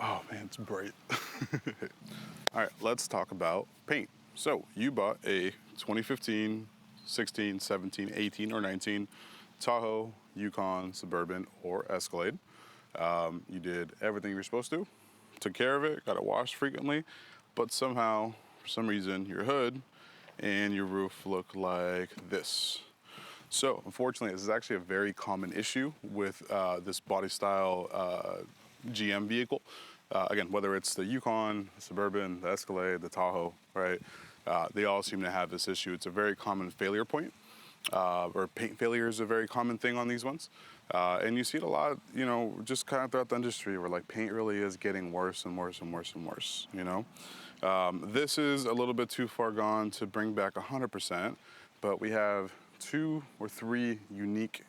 Oh man, it's bright. All right, let's talk about paint. So you bought a 2015, 16, 17, 18, or 19 Tahoe, Yukon, Suburban, or Escalade. You did everything you were supposed to, took care of it, got it washed frequently, but somehow, for some reason, your hood and your roof look like this. So unfortunately, this is actually a very common issue with this body style GM vehicle. Again, whether it's the Yukon, the Suburban, the Escalade, the Tahoe, right? They all seem to have this issue. It's a very common failure point, or paint failure is a very common thing on these ones. And you see it a lot, you know, just kind of throughout the industry where like paint really is getting worse and worse and worse and worse, you know? This is a little bit too far gone to bring back 100%, but we have 2 or 3 unique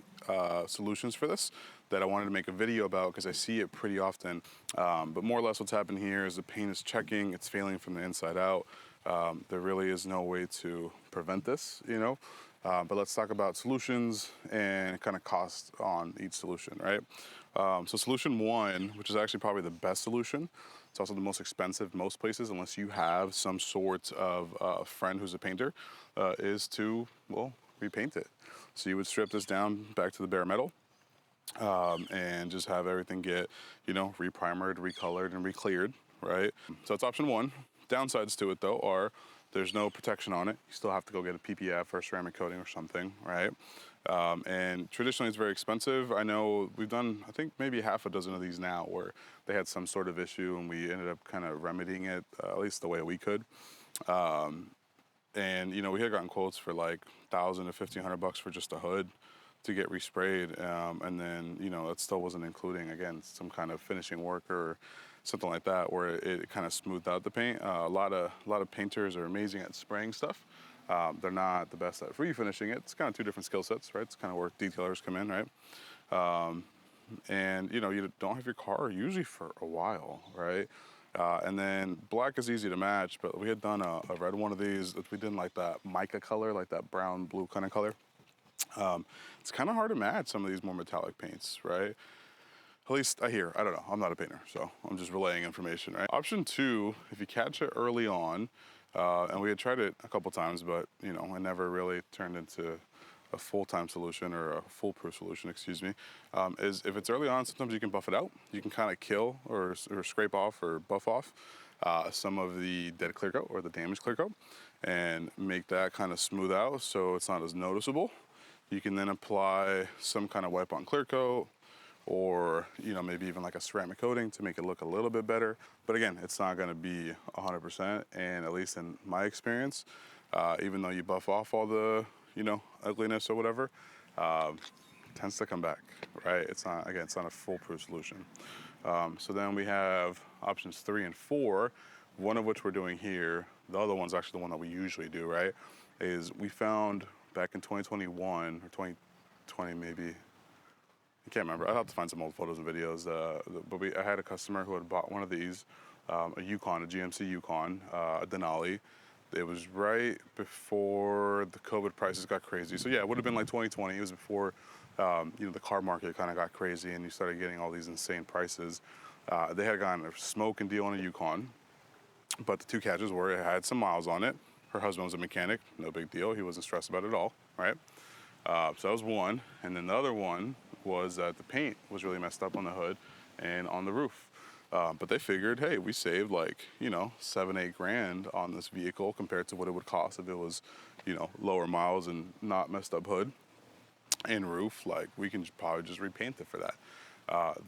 solutions for this that I wanted to make a video about because I see it pretty often. But more or less what's happened here is the paint is checking, it's failing from the inside out. There really is no way to prevent this, you know? But let's talk about solutions and kind of cost on each solution, right? So solution 1, which is actually probably the best solution, it's also the most expensive most places unless you have some sort of friend who's a painter, is to, well, repaint it. So you would strip this down back to the bare metal, and just have everything get, you know, reprimered, recolored, and recleared, right? So that's option 1. Downsides to it though are there's no protection on it. You still have to go get a PPF or a ceramic coating or something, right? And traditionally it's very expensive. I know we've done, I think maybe half a dozen of these now where they had some sort of issue and we ended up kind of remedying it, at least the way we could. And you know, we had gotten quotes for like $1,000 to $1,500 for just a hood to get resprayed, and then you know it still wasn't including again some kind of finishing work or something like that where it kind of smoothed out the paint. A lot of painters are amazing at spraying stuff. They're not the best at refinishing it. It's kind of 2 different skill sets, right? It's kind of where detailers come in, right? And you know you don't have your car usually for a while, right? And then black is easy to match, but we had done a red one of these. We did like that mica color, like that brown blue kind of color. It's kind of hard to match some of these more metallic paints, right? At least I hear. I don't know. I'm not a painter, so I'm just relaying information, right? Option 2, if you catch it early on, and we had tried it a couple times, but you know, it never really turned into a full-time solution or a foolproof solution, excuse me, is if it's early on, sometimes you can buff it out. You can kind of kill or scrape off or buff off some of the dead clear coat or the damaged clear coat and make that kind of smooth out so it's not as noticeable. You can then apply some kind of wipe on clear coat or, you know, maybe even like a ceramic coating to make it look a little bit better. But again, it's not gonna be 100%. And at least in my experience, even though you buff off all the, you know, ugliness or whatever, tends to come back, right? It's not, again, it's not a foolproof solution. So then we have options 3 and 4, one of which we're doing here. The other one's actually the one that we usually do, right? Is we found back in 2021 or 2020 maybe, I can't remember. I'll have to find some old photos and videos. But I had a customer who had bought one of these, a Yukon, a GMC Yukon, a Denali. It was right before the COVID prices got crazy. So yeah, it would have been like 2020. It was before, you know, the car market kind of got crazy and you started getting all these insane prices. They had gotten a smoking deal on a Yukon, but the 2 catches were it had some miles on it. Her husband was a mechanic, no big deal. He wasn't stressed about it at all, right? So that was one. And then the other one was that the paint was really messed up on the hood and on the roof. But they figured, hey, we saved like, you know, $7-8 grand on this vehicle compared to what it would cost if it was, you know, lower miles and not messed up hood and roof. Like we can probably just repaint it for that.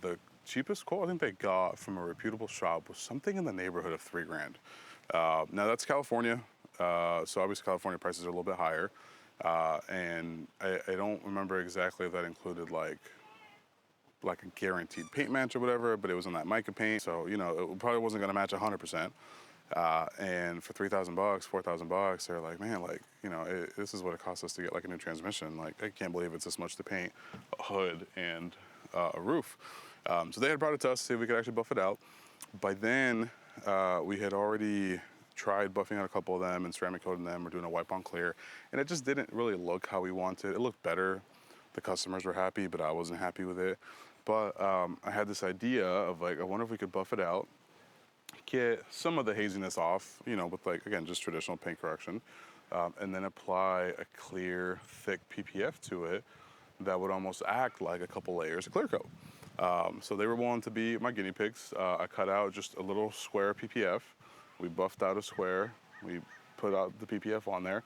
The cheapest quote I think they got from a reputable shop was something in the neighborhood of $3 grand. Now that's California. So obviously California prices are a little bit higher. And I don't remember exactly if that included like a guaranteed paint match or whatever, but it was on that mica paint. So, you know, it probably wasn't gonna match 100%. And for $3,000, $4,000, they're like, man, like, you know, this is what it costs us to get like a new transmission. Like, I can't believe it's this much to paint a hood and a roof. So they had brought it to us to see if we could actually buff it out. By then, we had already tried buffing out a couple of them and ceramic coating them or doing a wipe on clear, and it just didn't really look how we wanted. It looked better. The customers were happy, but I wasn't happy with it. But I had this idea of like, I wonder if we could buff it out, get some of the haziness off, you know, with like, again, just traditional paint correction, and then apply a clear, thick PPF to it that would almost act like a couple layers of clear coat. So they were willing to be my guinea pigs. I cut out just a little square PPF. We buffed out a square. We put out the PPF on there.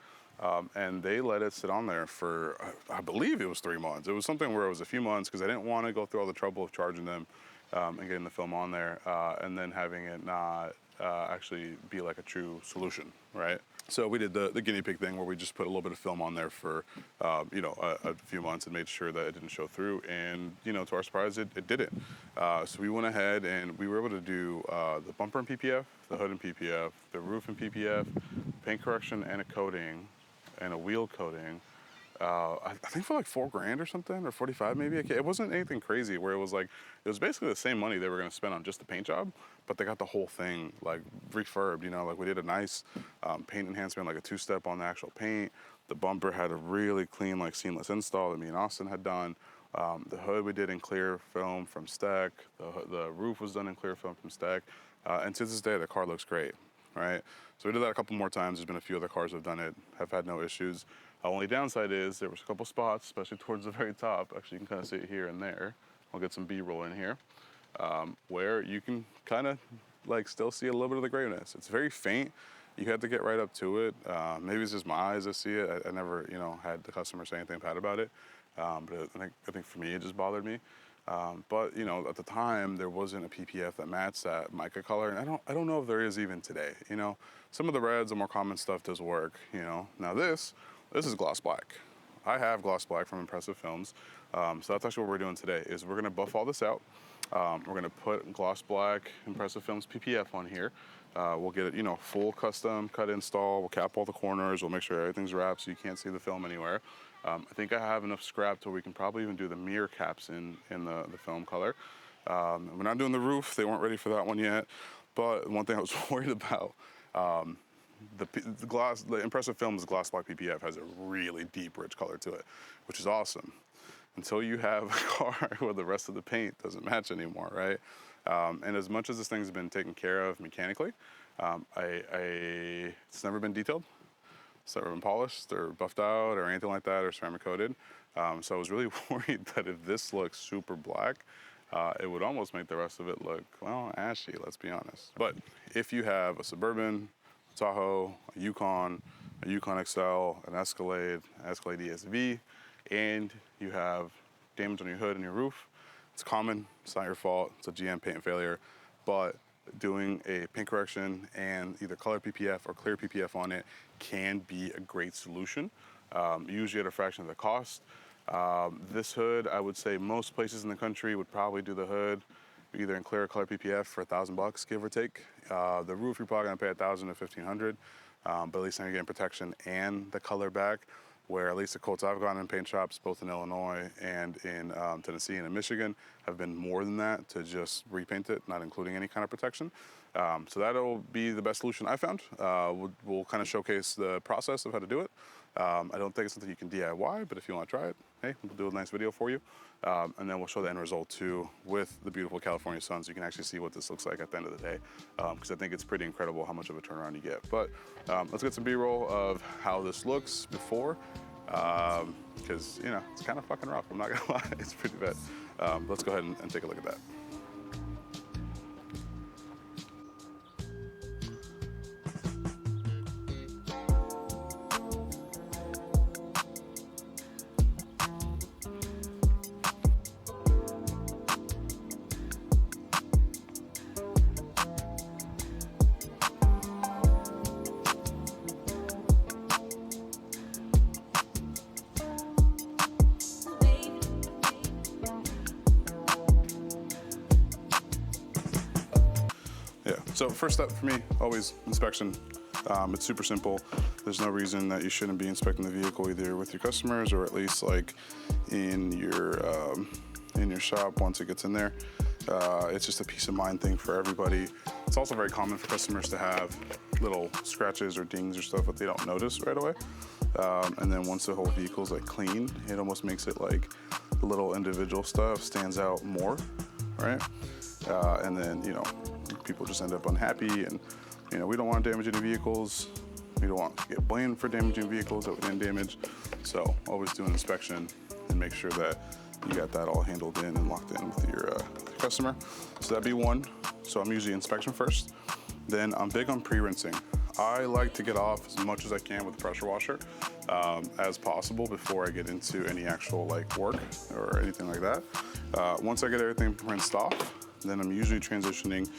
And they let it sit on there for, I believe it was 3 months. It was something where it was a few months because I didn't want to go through all the trouble of charging them and getting the film on there and then having it not actually be like a true solution, right? So we did the guinea pig thing where we just put a little bit of film on there for, you know, a few months and made sure that it didn't show through. And, you know, to our surprise, it didn't. So we went ahead and we were able to do the bumper in PPF, the hood in PPF, the roof in PPF, paint correction and a coating and a wheel coating. I think for like $4,000 or something, or 45 maybe. It wasn't anything crazy where it was like, it was basically the same money they were gonna spend on just the paint job, but they got the whole thing like refurbed, you know, like we did a nice paint enhancement, like a 2-step on the actual paint. The bumper had a really clean, like seamless install that me and Austin had done. The hood we did in clear film from Stack. The roof was done in clear film from Stack. And to this day, the car looks great, right? So we did that a couple more times. There's been a few other cars that have done it, have had no issues. Only downside is there was a couple spots, especially towards the very top. Actually, you can kind of see it here and there. I'll get some B-roll in here, where you can kind of like still see a little bit of the grayness. It's very faint. You had to get right up to it. Maybe it's just my eyes that see it. I never, you know, had the customer say anything bad about it. But I think for me, it just bothered me. But you know, at the time, there wasn't a PPF that matched that mica color, and I don't know if there is even today. You know, some of the reds, the more common stuff does work. You know, now this is gloss black. I have gloss black from Impressive Films, so that's actually what we're doing today. Is we're gonna buff all this out. We're gonna put gloss black Impressive Films PPF on here. We'll get it, you know, full custom cut install. We'll cap all the corners. We'll make sure everything's wrapped so you can't see the film anywhere. I think I have enough scrap to where we can probably even do the mirror caps in the film color. We're not doing the roof. They weren't ready for that one yet. But one thing I was worried about, the Impressive Films gloss black PPF has a really deep, rich color to it, which is awesome. Until you have a car where the rest of the paint doesn't match anymore, right? And as much as this thing's been taken care of mechanically, it's never been detailed. It's never been polished or buffed out or anything like that or ceramic coated. So I was really worried that if this looks super black, it would almost make the rest of it look, well, ashy, let's be honest. But if you have a Suburban, Tahoe, a Yukon XL, an Escalade ESV, and you have damage on your hood and your roof, it's common, it's not your fault, it's a GM paint failure, but doing a paint correction and either color PPF or clear PPF on it can be a great solution, usually at a fraction of the cost. This hood, I would say most places in the country would probably do the hood either in clear or color PPF for $1,000, give or take. The roof, you're probably gonna pay $1,000 to $1,500, but at least now you're getting protection and the color back, where at least the quotes I've gotten in paint shops, both in Illinois and in Tennessee and in Michigan, have been more than that to just repaint it, not including any kind of protection. So that'll be the best solution I found. We'll kind of showcase the process of how to do it. I don't think it's something you can DIY, but if you want to try it, hey, we'll do a nice video for you. And then we'll show the end result too with the beautiful California sun, so you can actually see what this looks like at the end of the day. Because I think it's pretty incredible how much of a turnaround you get. But let's get some B-roll of how this looks before. Because, you know, it's kind of fucking rough, I'm not gonna lie, it's pretty bad. Let's go ahead and take a look at that. So first step for me, always inspection. It's super simple. There's no reason that you shouldn't be inspecting the vehicle either with your customers or at least like in your shop once it gets in there. It's just a peace of mind thing for everybody. It's also very common for customers to have little scratches or dings or stuff that they don't notice right away. And then once the whole vehicle's like clean, it almost makes it like the little individual stuff stands out more, right? And then, you know, people just end up unhappy, and, you know, we don't want to damage any vehicles. We don't want to get blamed for damaging vehicles that we didn't damage. So always do an inspection and make sure that you got that all handled in and locked in with your customer. So that'd be one. So I'm usually inspection first. Then I'm big on pre-rinsing. I like to get off as much as I can with the pressure washer as possible before I get into any actual like work or anything like that. Once I get everything rinsed off, then I'm usually transitioning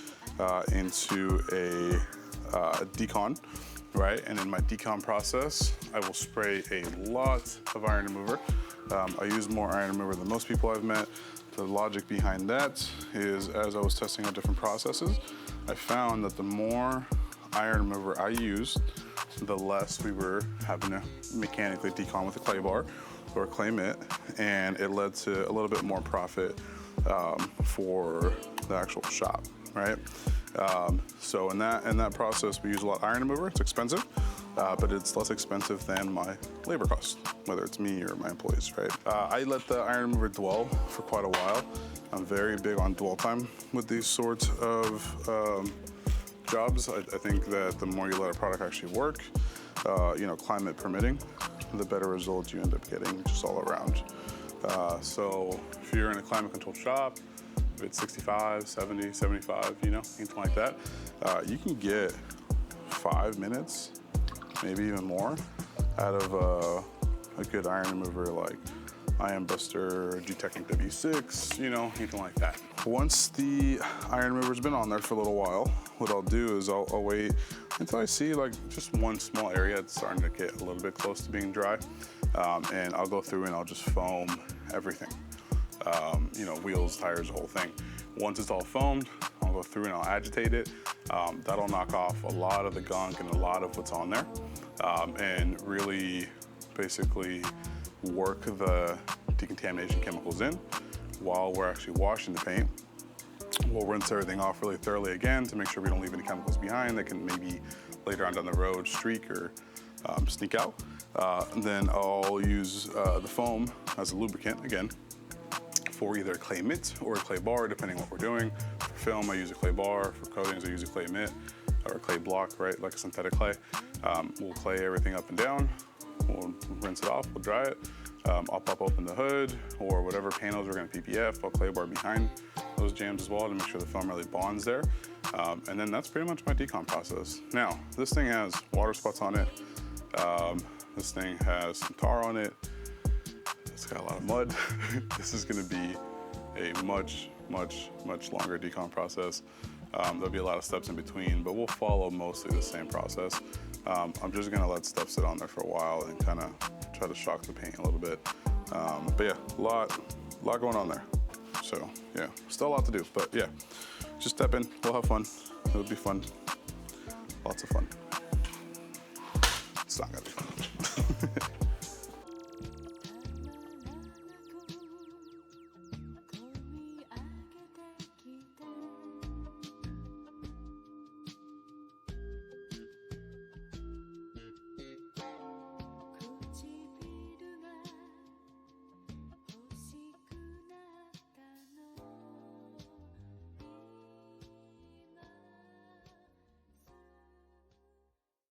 into a decon, right? And in my decon process, I will spray a lot of iron remover. I use more iron remover than most people I've met. The logic behind that is, as I was testing out different processes, I found that the more iron remover I used, the less we were having to mechanically decon with a clay bar or a clay mitt, and it led to a little bit more profit for the actual shop, right? So in that process, we use a lot of iron remover. It's expensive, but it's less expensive than my labor cost, whether it's me or my employees, right? I let the iron remover dwell for quite a while. I'm very big on dwell time with these sorts of jobs. I think that the more you let a product actually work, you know, climate permitting, the better results you end up getting just all around. So if you're in a climate controlled shop, if it's 65, 70, 75, you know, anything like that, you can get 5 minutes, maybe even more, out of a good iron remover like Iron Buster, G-Technic W6, you know, anything like that. Once the iron remover's been on there for a little while, what I'll do is I'll wait until I see like just one small area that's starting to get a little bit close to being dry. And I'll go through and I'll just foam everything. You know, wheels, tires, the whole thing. Once it's all foamed, I'll go through and I'll agitate it. That'll knock off a lot of the gunk and a lot of what's on there. And really basically work the decontamination chemicals in while we're actually washing the paint. We'll rinse everything off really thoroughly again to make sure we don't leave any chemicals behind that can maybe later on down the road streak or sneak out. And then I'll use the foam as a lubricant again for either a clay mitt or a clay bar, depending on what we're doing. For film, I use a clay bar. For coatings, I use a clay mitt or a clay block, right, like a synthetic clay. We'll clay everything up and down. We'll rinse it off, we'll dry it. I'll pop open the hood or whatever panels we're gonna PPF. I'll clay bar behind those jams as well to make sure the foam really bonds there. And then that's pretty much my decon process. Now, this thing has water spots on it. This thing has some tar on it. It's got a lot of mud. This is gonna be a much longer decon process. There'll be a lot of steps in between, but we'll follow mostly the same process. I'm just gonna let stuff sit on there for a while and kind of try to shock the paint a little bit. But yeah, a lot going on there. So yeah, still a lot to do, but yeah, just step in, we'll have fun. It'll be fun, lots of fun. It's not gonna be fun.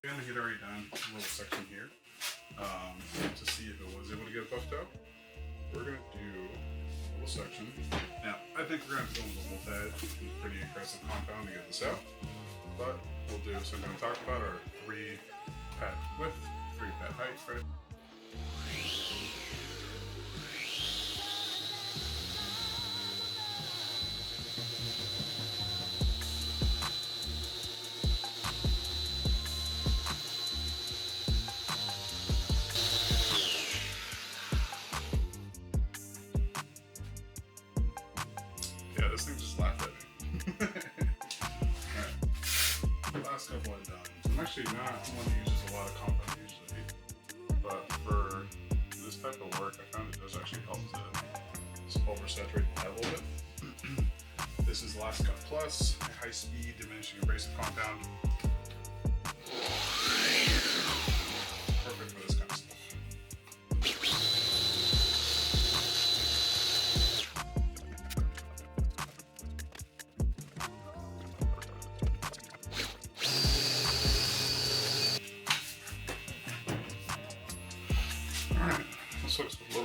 Had already done a little section here to see if it was able to get buffed out. We're going to do a little section. Now, I think we're going to film the whole bed. Pretty aggressive compound to get this out. But we'll do, so I'm going to talk about our 3-pad width, 3-pad height, right? This thing just laughed at me. Alright, last couple I've done. I'm actually not one who uses a lot of compound usually, but for this type of work, I found it does actually help to oversaturate the head a little bit. This is Last Cut Plus, a high-speed diminishing abrasive compound. Perfect for this kind of stuff.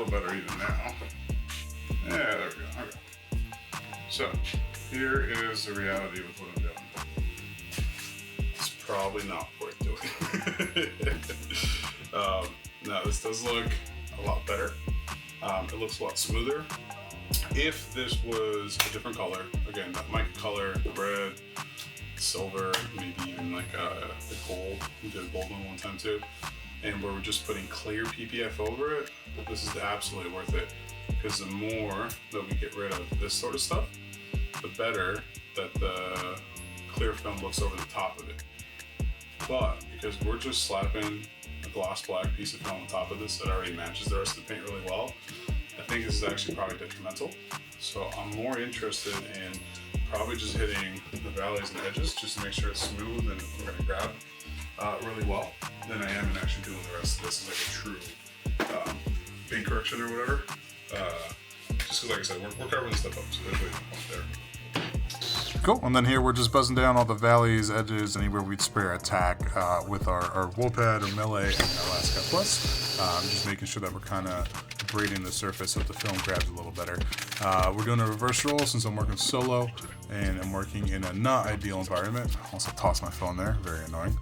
little better even now. Yeah, there we go. Okay. So, here is the reality with what I'm doing. It's probably not worth doing. Now, this does look a lot better. It looks a lot smoother. If this was a different color, again, that mica color, red, silver, maybe even like a gold. We did a gold one time too. And where we're just putting clear PPF over it, this is absolutely worth it. Because the more that we get rid of this sort of stuff, the better that the clear film looks over the top of it. But because we're just slapping a gloss black piece of film on top of this that already matches the rest of the paint really well, I think this is actually probably detrimental. So I'm more interested in probably just hitting the valleys and edges just to make sure it's smooth and we're gonna grab really well than I am in actually doing the rest of this as like a true paint correction or whatever. Just because, like I said, we're covering this stuff up, so there's really no point there. Cool, and then here we're just buzzing down all the valleys, edges, anywhere we'd spray our tack with our wool pad or melee and our Last Cut Plus. Just making sure that we're kind of braiding the surface so the film grabs a little better. We're doing a reverse roll since I'm working solo and I'm working in a not ideal environment. I also tossed my phone there, very annoying.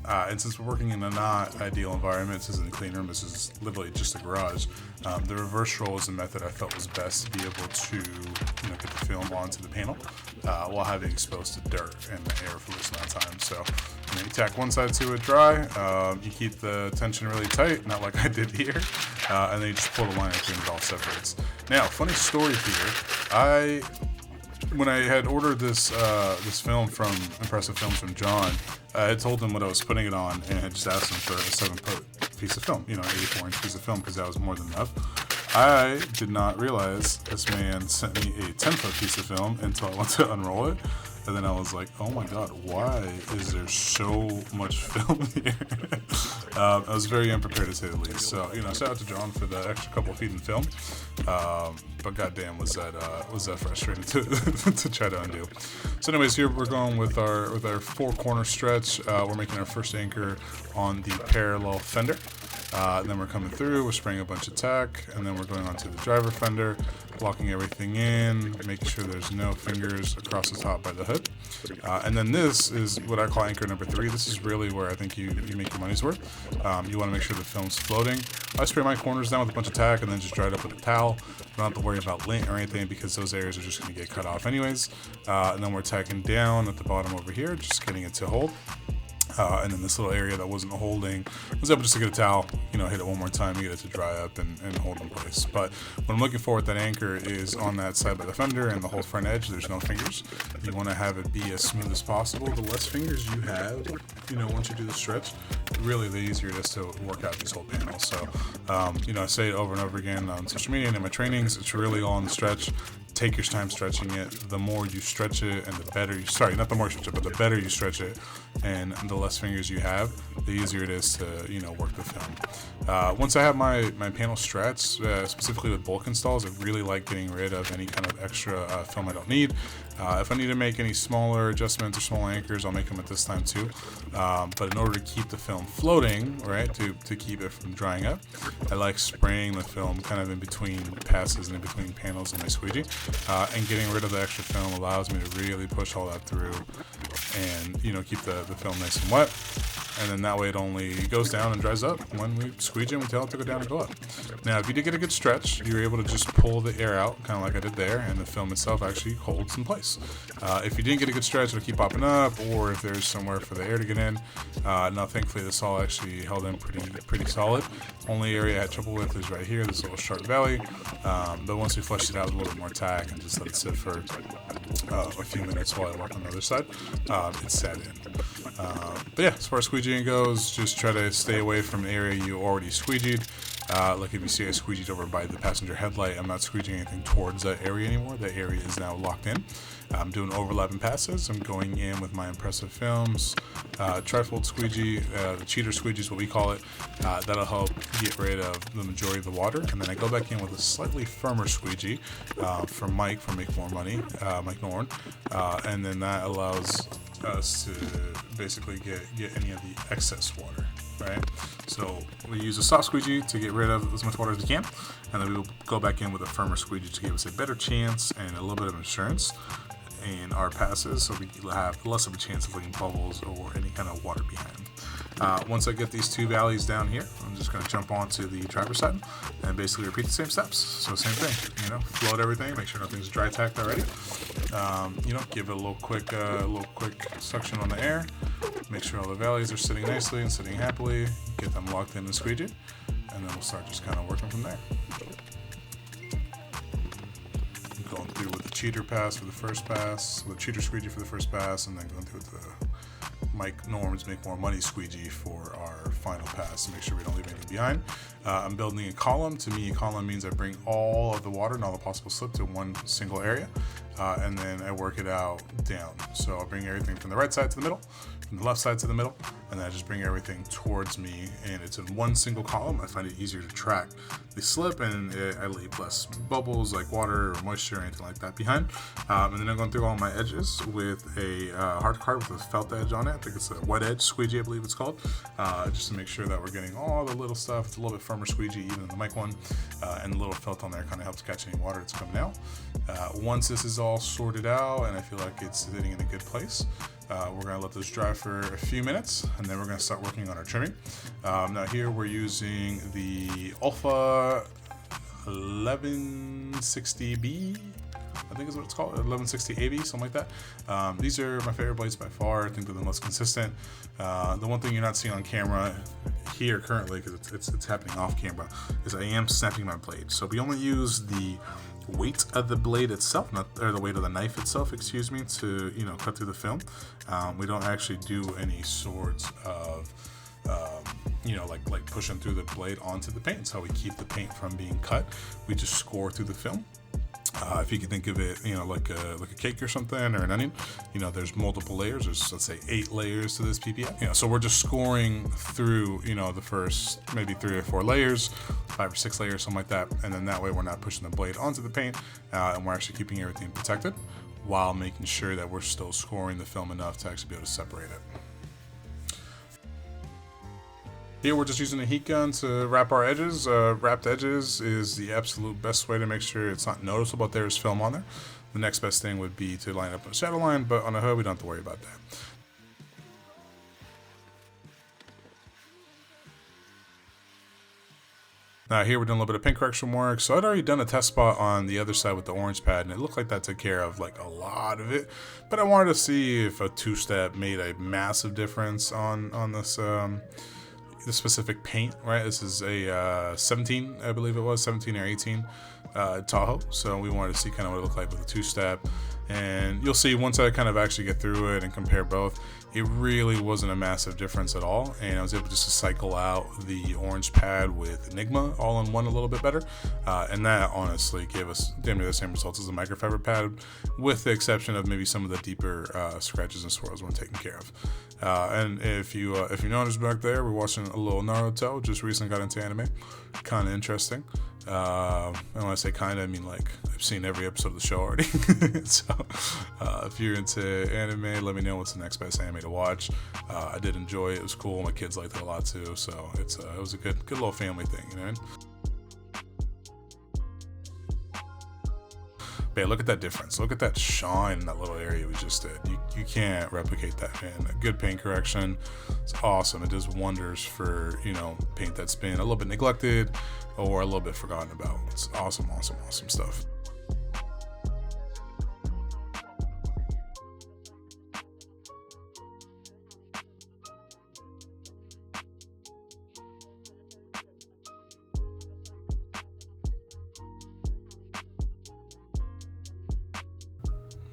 And since we're working in a not ideal environment, this isn't a clean room, this is literally just a garage, the reverse roll is the method I felt was best to be able to get the film onto the panel while having exposed to dirt and the air for this amount of time. So you tack one side to it dry, you keep the tension really tight, not like I did here, and then you just pull the line and it all separates. Now, funny story here, when I had ordered this this film from Impressive Films from John, I had told him what I was putting it on and had just asked him for a 7-foot piece of film, 84-inch piece of film, because that was more than enough. I did not realize this man sent me a 10-foot piece of film until I went to unroll it. And then I was like, oh my God, why is there so much film here? I was very unprepared to say the least. So, shout out to John for the extra couple feet in film. But goddamn, was that frustrating to try to undo. So anyways, here we're going with our 4-corner stretch. We're making our first anchor on the parallel fender. And then we're coming through, we're spraying a bunch of tack, and then we're going onto the driver fender, locking everything in, making sure there's no fingers across the top by the hood. And then this is what I call anchor number 3. This is really where I think you make your money's worth. You want to make sure the film's floating. I spray my corners down with a bunch of tack and then just dry it up with a towel. You don't have to worry about lint or anything because those areas are just going to get cut off anyways. And then we're tacking down at the bottom over here, just getting it to hold. And then this little area that wasn't holding, I was able just to get a towel, hit it one more time, get it to dry up and hold in place. But what I'm looking for with that anchor is on that side by the fender and the whole front edge, there's no fingers. You want to have it be as smooth as possible. The less fingers you have, once you do the stretch, really the easier it is to work out these whole panels. So, I say it over and over again on social media and in my trainings, it's really all on the stretch. Take your time stretching it. The more you stretch it and the better you, not the more you stretch it, but the better you stretch it and the less fingers you have, the easier it is to, work the film. Once I have my panel stretched, specifically with bulk installs, I really like getting rid of any kind of extra film I don't need. If I need to make any smaller adjustments or small anchors, I'll make them at this time too. But in order to keep the film floating, right, to keep it from drying up, I like spraying the film kind of in between passes and in between panels in my squeegee. And getting rid of the extra film allows me to really push all that through and, keep the film nice and wet. And then that way it only goes down and dries up when we squeegee and we tell it to go down and go up. Now, if you did get a good stretch, you're able to just pull the air out, kind of like I did there, and the film itself actually holds in place. If you didn't get a good stretch, it'll keep popping up, or if there's somewhere for the air to get in. Now, thankfully, this all actually held in pretty solid. Only area I had trouble with is right here, this little sharp valley. But once we flushed it out with a little bit more tack and just let it sit for a few minutes while I work on the other side, it set in. But yeah, as far as squeegeeing goes, just try to stay away from the area you already squeegeed. Like if you see I squeegeed over by the passenger headlight, I'm not squeegeeing anything towards that area anymore. That area is now locked in. I'm doing overlapping passes. I'm going in with my Impressive Films trifold squeegee, the cheater squeegee is what we call it. That'll help get rid of the majority of the water. And then I go back in with a slightly firmer squeegee from Mike from Make More Money, Mike Norn. And then that allows us to basically get any of the excess water. right? So we use a soft squeegee to get rid of as much water as we can, and then we will go back in with a firmer squeegee to give us a better chance and a little bit of insurance in our passes, so we have less of a chance of leaving bubbles or any kind of water behind. Once I get these two valleys down here, I'm just going to jump onto the driver's side and basically repeat the same steps. So same thing, float everything, make sure nothing's dry tacked already. Give it a little quick suction on the air. Make sure all the valleys are sitting nicely and sitting happily. Get them locked in and squeegee, and then we'll start just kind of working from there. Going through with the cheater pass for the first pass, with the cheater squeegee for the first pass, and then going through with the Mike Norm's Make More Money squeegee for our final pass to make sure we don't leave anything behind. I'm building a column. To me, a column means I bring all of the water and all the possible slip to one single area, and then I work it out down. So I'll bring everything from the right side to the middle, from the left side to the middle, and then I just bring everything towards me, and it's in one single column. I find it easier to track the slip, and I leave less bubbles like water or moisture or anything like that behind. And then I'm going through all my edges with a hard card with a felt edge on it. I think it's a wet edge squeegee, I believe it's called, just to make sure that we're getting all the little stuff. It's a little bit firmer squeegee, even the mic one, and the little felt on there kind of helps catch any water that's coming out. Once this is all sorted out and I feel like it's sitting in a good place, we're going to let this dry for a few minutes, and then we're going to start working on our trimming. Now here we're using the Alpha 1160B, I think is what it's called, 1160AB, something like that. These are my favorite blades by far. I think they're the most consistent. The one thing you're not seeing on camera here currently, because it's happening off camera, is I am snapping my blade. So we only use the weight of the blade itself, or the weight of the knife itself, excuse me, to cut through the film. We don't actually do any sorts of like pushing through the blade onto the paint. It's how we keep the paint from being cut. We just score through the film. If you can think of it, like a cake or something, or an onion, there's multiple layers. There's, let's say, 8 layers to this PPF. So we're just scoring through, the first maybe 3 or 4 layers, 5 or 6 layers, something like that. And then that way we're not pushing the blade onto the paint, and we're actually keeping everything protected while making sure that we're still scoring the film enough to actually be able to separate it. Here we're just using a heat gun to wrap our edges. Wrapped edges is the absolute best way to make sure it's not noticeable that there's film on there. The next best thing would be to line up a shadow line, but on a hood we don't have to worry about that. Now here we're doing a little bit of paint correction work. So I'd already done a test spot on the other side with the orange pad, and it looked like that took care of like a lot of it. But I wanted to see if a 2-step made a massive difference on this the specific paint, right? This is a 17, I believe it was 17 or 18 Tahoe. So we wanted to see kind of what it looked like with a 2-step. And you'll see once I kind of actually get through it and compare both, it really wasn't a massive difference at all. And I was able just to cycle out the orange pad with Enigma all in one a little bit better. And that honestly gave us damn near the same results as the microfiber pad, with the exception of maybe some of the deeper scratches and swirls weren't taken care of. And if you notice back there, we're watching a little Naruto. Just recently got into anime. Kind of interesting. And when I say kind of, I mean like I've seen every episode of the show already. So if you're into anime, let me know what's the next best anime to watch. I did enjoy it. It was cool. My kids liked it a lot too. So it was a good little family thing, you know. But yeah, look at that difference. Look at that shine in that little area we just did. You can't replicate that, man. A good paint correction. It's awesome. It does wonders for, paint that's been a little bit neglected or a little bit forgotten about. It's awesome, awesome, awesome stuff.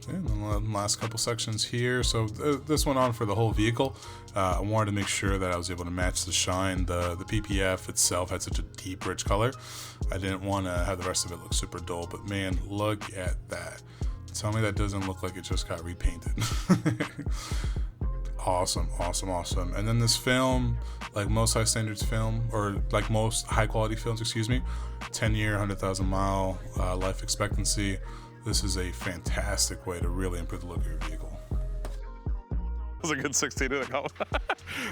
And then the last couple sections here. So this went on for the whole vehicle. I wanted to make sure that I was able to match the shine. The PPF itself had such a deep, rich color. I didn't want to have the rest of it look super dull, but man, look at that. Tell me that doesn't look like it just got repainted. Awesome, awesome, awesome. And then this film, like most high standards film, or like most high quality films, 10-year, 100,000 mile life expectancy. This is a fantastic way to really improve the look of your vehicle. was a good 16 in a couple.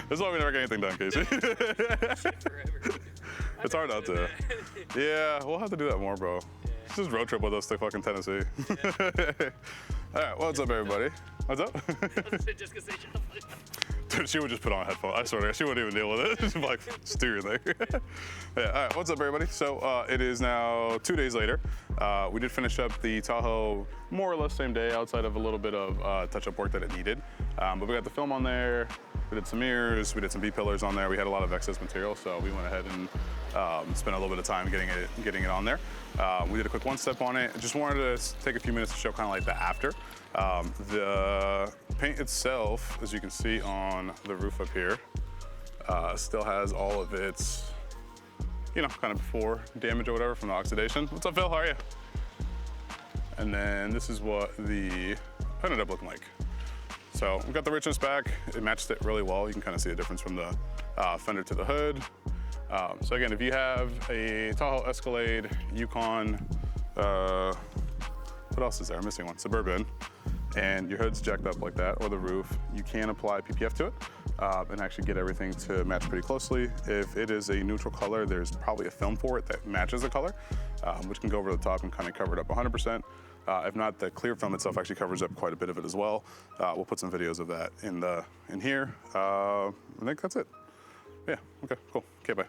That's why we never get anything done, Casey. It's hard out there. Yeah, we'll have to do that more, bro. Just road trip with us to fucking Tennessee. All right, what's up, everybody? What's up? Dude, she would just put on a headphone. I swear to God, she wouldn't even deal with it. She's like, steer your thing. Yeah, all right, what's up, everybody? So it is now 2 days later. We did finish up the Tahoe more or less same day, outside of a little bit of touch-up work that it needed. But we got the film on there. We did some mirrors. We did some B-pillars on there. We had a lot of excess material, so we went ahead and spent a little bit of time getting it on there. We did a quick one-step on it. Just wanted to take a few minutes to show kind of like the after. The paint itself, as you can see on the roof up here, still has all of its, you know, kind of before damage or whatever from the oxidation. What's up, Phil? How are you? And then this is what the ended up looking like. So we've got the richness back. It matched it really well. You can kind of see the difference from the fender to the hood. So again, if you have a Tahoe, Escalade, Yukon, what else is there? I'm missing one, Suburban, and your hood's jacked up like that, or the roof, you can apply PPF to it and actually get everything to match pretty closely. If it is a neutral color, there's probably a film for it that matches the color, which can go over the top and kind of cover it up 100%. If not, the clear film itself actually covers up quite a bit of it as well. We'll put some videos of that in here. I think that's it. Yeah, okay, cool. Okay, bye.